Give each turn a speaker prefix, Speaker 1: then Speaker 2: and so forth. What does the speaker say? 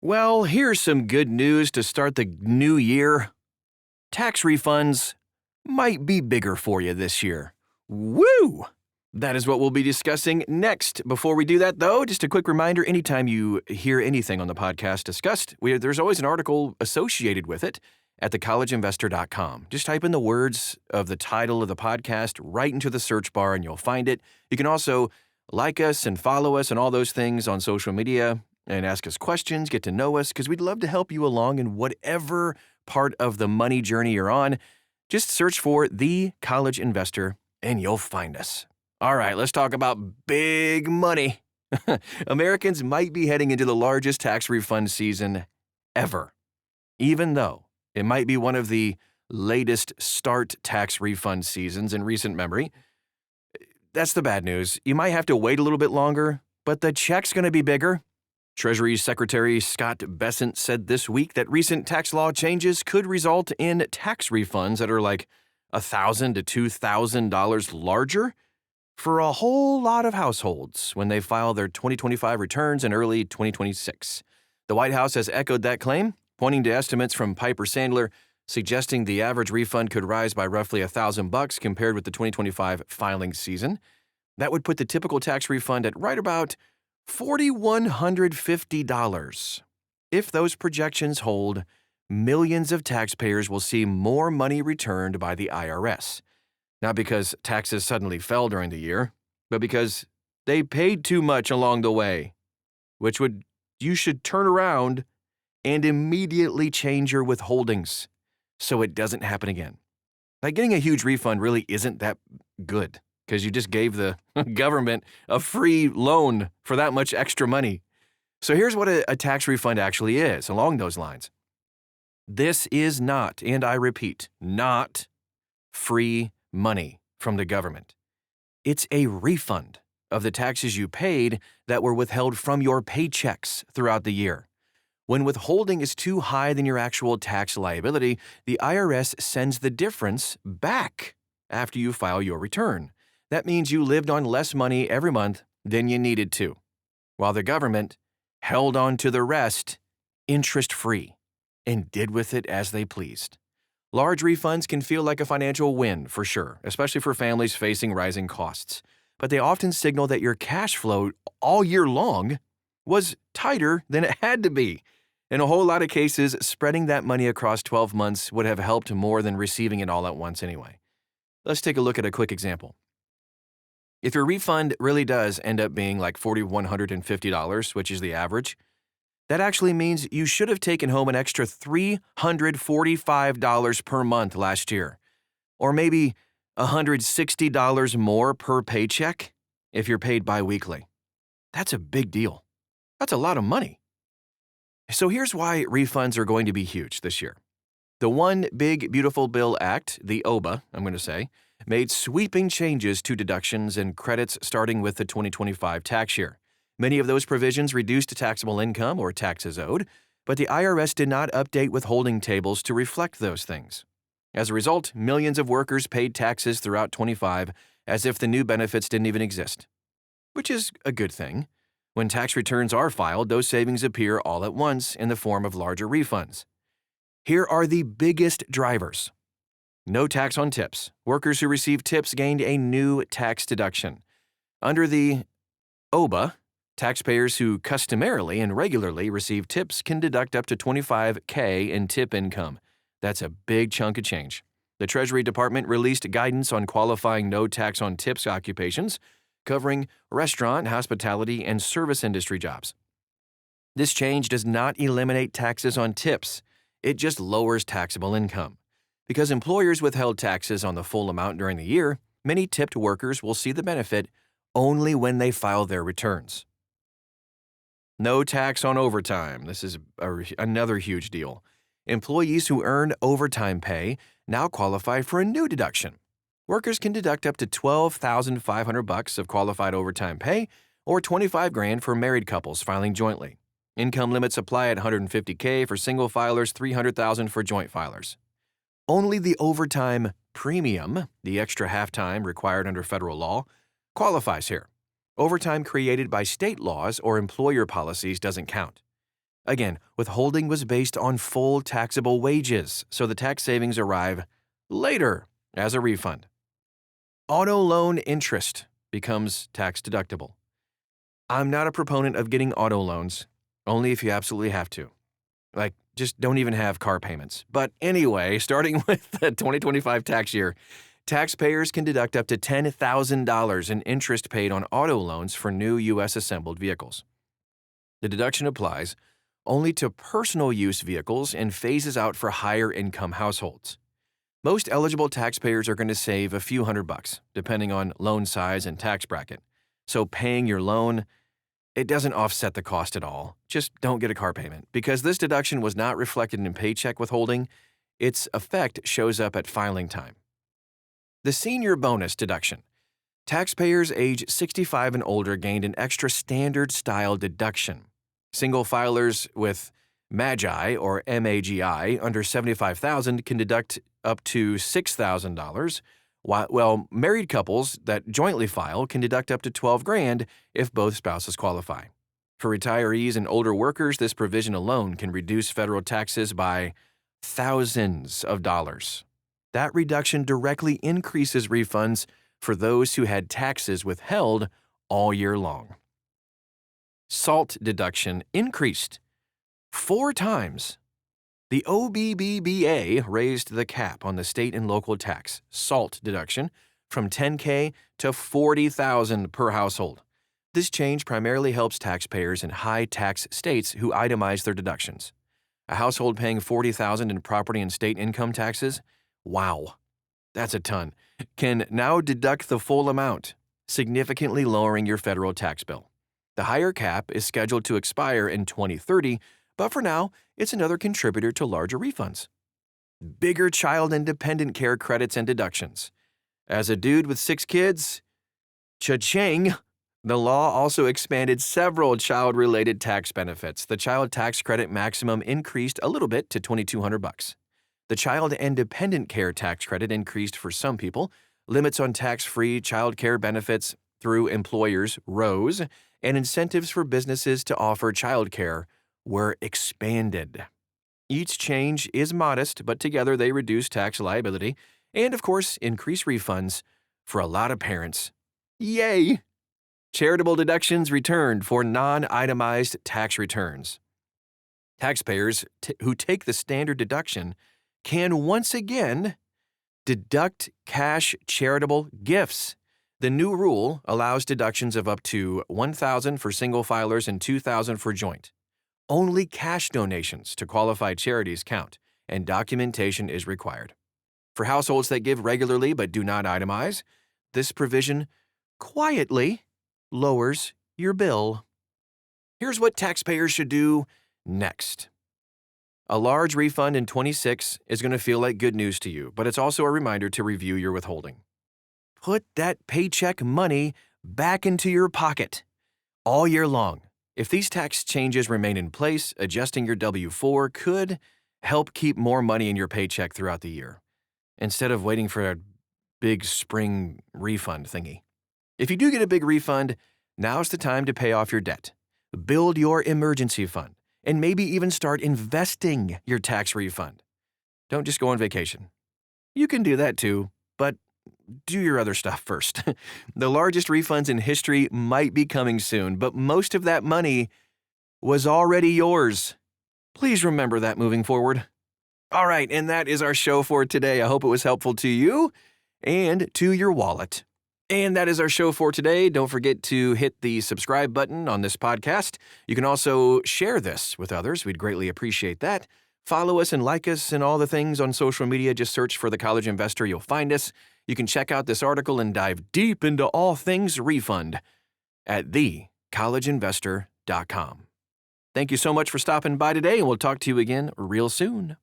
Speaker 1: Well, here's some good news to start the new year. Tax refunds might be bigger for you this year. Woo! That is what we'll be discussing next. Before we do that, though, just a quick reminder, anytime you hear anything on the podcast discussed, there's always an article associated with it at thecollegeinvestor.com. Just type in the words of the title of the podcast right into the search bar and you'll find it. You can also like us and follow us and all those things on social media and ask us questions, get to know us, because we'd love to help you along in whatever part of the money journey you're on. Just search for The College Investor and you'll find us. All right, let's talk about big money. Americans might be heading into the largest tax refund season ever, even though it might be one of the latest start tax refund seasons in recent memory. That's the bad news. You might have to wait a little bit longer, but the check's going to be bigger. Treasury Secretary Scott Bessent said this week that recent tax law changes could result in tax refunds that are like $1,000 to $2,000 larger for a whole lot of households when they file their 2025 returns in early 2026. The White House has echoed that claim, pointing to estimates from Piper Sandler suggesting the average refund could rise by roughly $1,000 compared with the 2025 filing season. That would put the typical tax refund at right about $4,150. If those projections hold, millions of taxpayers will see more money returned by the IRS. Not because taxes suddenly fell during the year, but because they paid too much along the way, you should turn around and immediately change your withholdings so it doesn't happen again. Like getting a huge refund really isn't that good because you just gave the government a free loan for that much extra money. So here's what a tax refund actually is along those lines. This is not, and I repeat, not free money from the government. It's a refund of the taxes you paid that were withheld from your paychecks throughout the year. When withholding is too high than your actual tax liability, the IRS sends the difference back after you file your return. That means you lived on less money every month than you needed to, while the government held on to the rest interest-free and did with it as they pleased. Large refunds can feel like a financial win for sure, especially for families facing rising costs. But they often signal that your cash flow all year long was tighter than it had to be. In a whole lot of cases, spreading that money across 12 months would have helped more than receiving it all at once anyway. Let's take a look at a quick example. If your refund really does end up being like $4,150, which is the average, that actually means you should have taken home an extra $345 per month last year, or maybe $160 more per paycheck if you're paid biweekly. That's a big deal. That's a lot of money. So here's why refunds are going to be huge this year. The One Big Beautiful Bill Act, the OBA, made sweeping changes to deductions and credits starting with the 2025 tax year. Many of those provisions reduced taxable income or taxes owed, but the IRS did not update withholding tables to reflect those things. As a result, millions of workers paid taxes throughout 25 as if the new benefits didn't even exist, which is a good thing. When tax returns are filed, those savings appear all at once in the form of larger refunds. Here are the biggest drivers. No tax on tips. Workers who received tips gained a new tax deduction. Under the OBA, taxpayers who customarily and regularly receive tips can deduct up to $25,000 in tip income. That's a big chunk of change. The Treasury Department released guidance on qualifying no tax on tips occupations, covering restaurant, hospitality, and service industry jobs. This change does not eliminate taxes on tips. It just lowers taxable income. Because employers withheld taxes on the full amount during the year, many tipped workers will see the benefit only when they file their returns. No tax on overtime. This is another huge deal. Employees who earn overtime pay now qualify for a new deduction. Workers can deduct up to $12,500 of qualified overtime pay or $25,000 for married couples filing jointly. Income limits apply at $150,000 for single filers, $300,000 for joint filers. Only the overtime premium, the extra half-time required under federal law, qualifies here. Overtime created by state laws or employer policies doesn't count. Again, withholding was based on full taxable wages, so the tax savings arrive later as a refund. Auto loan interest becomes tax deductible. I'm not a proponent of getting auto loans, only if you absolutely have to. Like, just don't even have car payments. But anyway, starting with the 2025 tax year, taxpayers can deduct up to $10,000 in interest paid on auto loans for new U.S. assembled vehicles. The deduction applies only to personal use vehicles and phases out for higher income households. Most eligible taxpayers are going to save a few $100, depending on loan size and tax bracket. So paying your loan, it doesn't offset the cost at all. Just don't get a car payment. Because this deduction was not reflected in paycheck withholding, its effect shows up at filing time. The senior bonus deduction. Taxpayers age 65 and older gained an extra standard style deduction. Single filers with MAGI or MAGI under $75,000 can deduct up to $6,000, while married couples that jointly file can deduct up to $12,000 if both spouses qualify. For retirees and older workers, this provision alone can reduce federal taxes by thousands of dollars. That reduction directly increases refunds for those who had taxes withheld all year long. SALT deduction increased 4 times. The OBBBA raised the cap on the state and local tax SALT deduction from $10,000 to $40,000 per household. This change primarily helps taxpayers in high-tax states who itemize their deductions. A household paying $40,000 in property and state income taxes, wow, that's a ton, can now deduct the full amount, significantly lowering your federal tax bill. The higher cap is scheduled to expire in 2030, but for now, it's another contributor to larger refunds. Bigger child and dependent care credits and deductions. As a dude with 6 kids, cha-ching! The law also expanded several child-related tax benefits. The child tax credit maximum increased a little bit to $2,200. The child and dependent care tax credit increased for some people. Limits on tax-free child care benefits through employers rose, and incentives for businesses to offer child care were expanded. Each change is modest, but together they reduce tax liability and, of course, increase refunds for a lot of parents. Yay! Charitable deductions returned for non-itemized tax returns. Taxpayers who take the standard deduction can once again deduct cash charitable gifts. The new rule allows deductions of up to $1,000 for single filers and $2,000 for joint. Only cash donations to qualified charities count, and documentation is required. For households that give regularly but do not itemize, this provision quietly lowers your bill. Here's what taxpayers should do next. A large refund in 26 is going to feel like good news to you, but it's also a reminder to review your withholding. Put that paycheck money back into your pocket all year long. If these tax changes remain in place, adjusting your W-4 could help keep more money in your paycheck throughout the year, instead of waiting for a big spring refund thingy. If you do get a big refund, now's the time to pay off your debt. Build your emergency fund, and maybe even start investing your tax refund. Don't just go on vacation. You can do that too, but do your other stuff first. The largest refunds in history might be coming soon, but most of that money was already yours. Please remember that moving forward. All right, and that is our show for today. I hope it was helpful to you and to your wallet. And that is our show for today. Don't forget to hit the subscribe button on this podcast. You can also share this with others. We'd greatly appreciate that. Follow us and like us and all the things on social media. Just search for The College Investor. You'll find us. You can check out this article and dive deep into all things refund at thecollegeinvestor.com. Thank you so much for stopping by today, and we'll talk to you again real soon.